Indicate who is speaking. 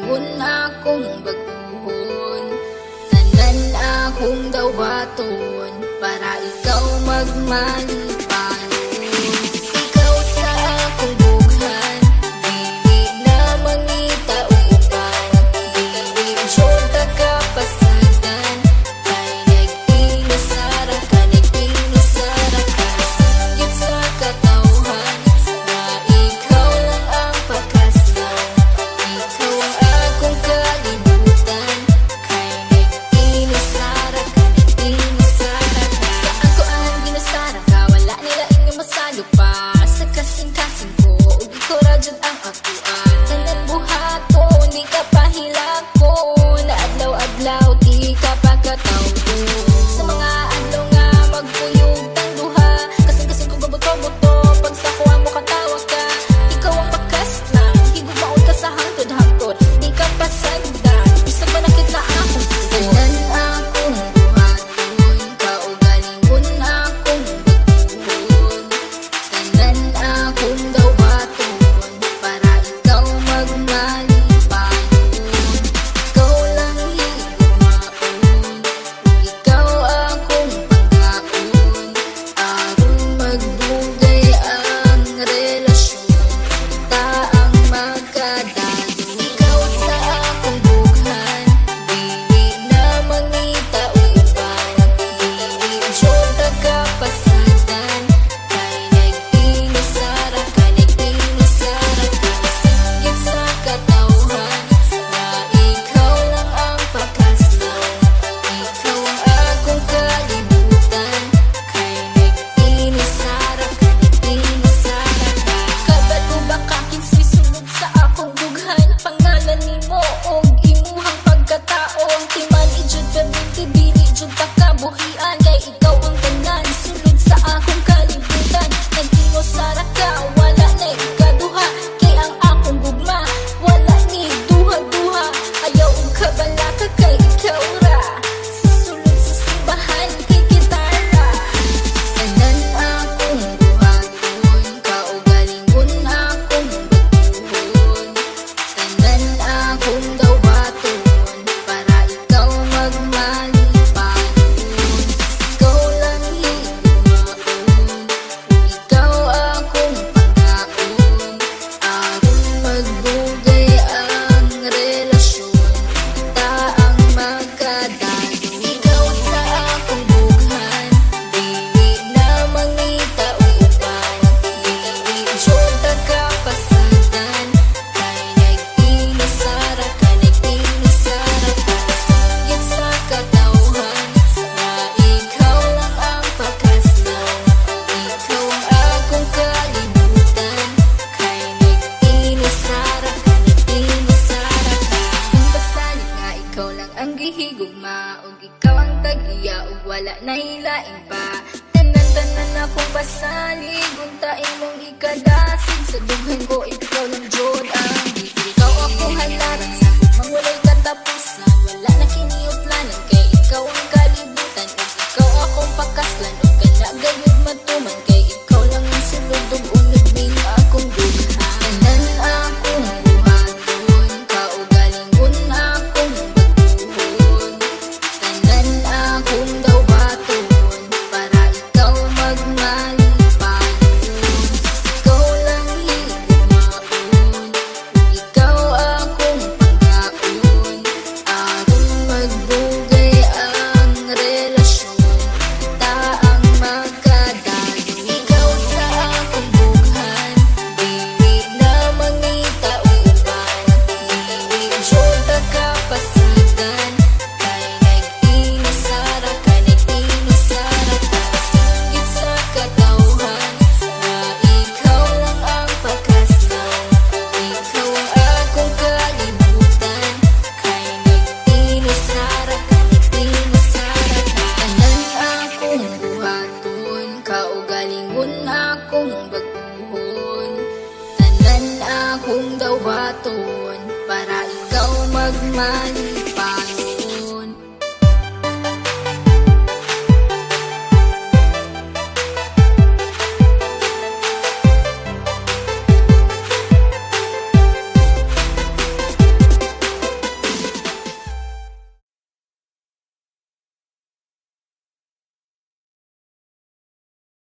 Speaker 1: kagalingon akong baguhon. Tanan akong dawaton para ikaw magmalipan. Ikaw sa akong bughan, dili na mangita uban. Dili syota ka pasadan, kay nag-inasara ka, nag-inasara ka. Singgit sa katawhan, na ikaw lang ang pakaslan. Ikaw ang akong kalibutan, kay nag-inasara ka, nag-inasara ka. Saan ko ang ginasara ka, wala nila inyong masalo pa. Sa kasing-kasing ko, ug ikaw radyod ang akuan. Tanan buhato, di ka pahilako, na adlaw-adlaw, di ka pagkatawdo. Sa mga adlaw nga magpuyog tang duha, kasing-kasing ko gabot-boto, pag sa kuha mo katawa ka. Ikaw ang bakas lang, higugmaon ka sa hangtod-hangtod, di ka pasagdan, isang manakit na akong puso. Tanan akong buhaton, kaugalingon akong baguhon. Tanan akong dawaton, para ikaw magmalipan. Ikaw lang higugmaon, ikaw akong pangkaon. Aron magdugay ang relasyon, taang magkadalo. Ikaw sa akong bughan, dili na mangita uban. Dili syota ka pasadan, kay nag-inasara ka, nag-inasara ka. Singgit sa katawhan, na ikaw lang ang pakaslan. Ikaw ang akong kalibutan, kay nag-inasara ka, nag-inasara ka. Kabalo ba ka kinsay sulod sa akong bughan? Pangalan nimo og imuhang pagkatao, ang timan ijud perminti, dili jud ta kabuhian. Kay ikaw ang tanan, sulod sa akong kalibutan. Nag-inasara ka, wala na ikaduha. Kay ang akong gugma, wala ni duha-duha. Ayaw og kabala ka, kay ikaw ra. Sa sulod sa simbahan, kay gitara. Tanan akong buhaton, kaugalingon akong baguhon. Tanan akong dawaton, para ikaw magmalipan. Ikaw lang higugmaon, ikaw akong pangkaon. Aron magdugay ang relasyon, taang magkadalo. Ikaw sa akong bughan, dili na mangita uban. Dili syota ka pasadan, kay nag-inasara ka, nag-inasara ka. Singgit sa katawhan, na ikaw lang ang pakaslan. Ikaw ang akong kalibutan, kay nag-inasara ka, nag-inasara ka. Kung basali nga ikaw lang ang gihigugma, ug ikaw ang tag-iya, ug wala na hilain pa. Tanan-tanan akong pasalig, unta imong ikadasig. Sa dughan ko ikaw lang jud ang gihigugma. Ikaw akong halaran, sa hugmang walay katapusan. Wala na kiniutlanan, kay ikaw ang kalibutan, ug ikaw akong pakaslan. Ug kana gayud matuman, kay ikaw lang ang sulod ug unod ning akong bughan. Tanan akong buhaton, kaugalingon akong baguhon. Tanan akong dawaton, para ikaw magmalipan. Ikaw lang higugmaon, ikaw akong pangkaon. Aron magdugay ang relasyon, taang magkadalo. Ikaw sa akong bughan, dili na mangita uban. Dili syota ka pasadan, kay nag-inasara ka, nag-inasara ka. Singgit sa katawhan, na ikaw lang ang pakaslan. Ikaw ang akong kalibutan, kay nag-inasara ka, nag-inasara ka. Tanan akong buhaton, kaugalingon akong baguhon. Tanan akong dawaton, para ikaw magmalipan.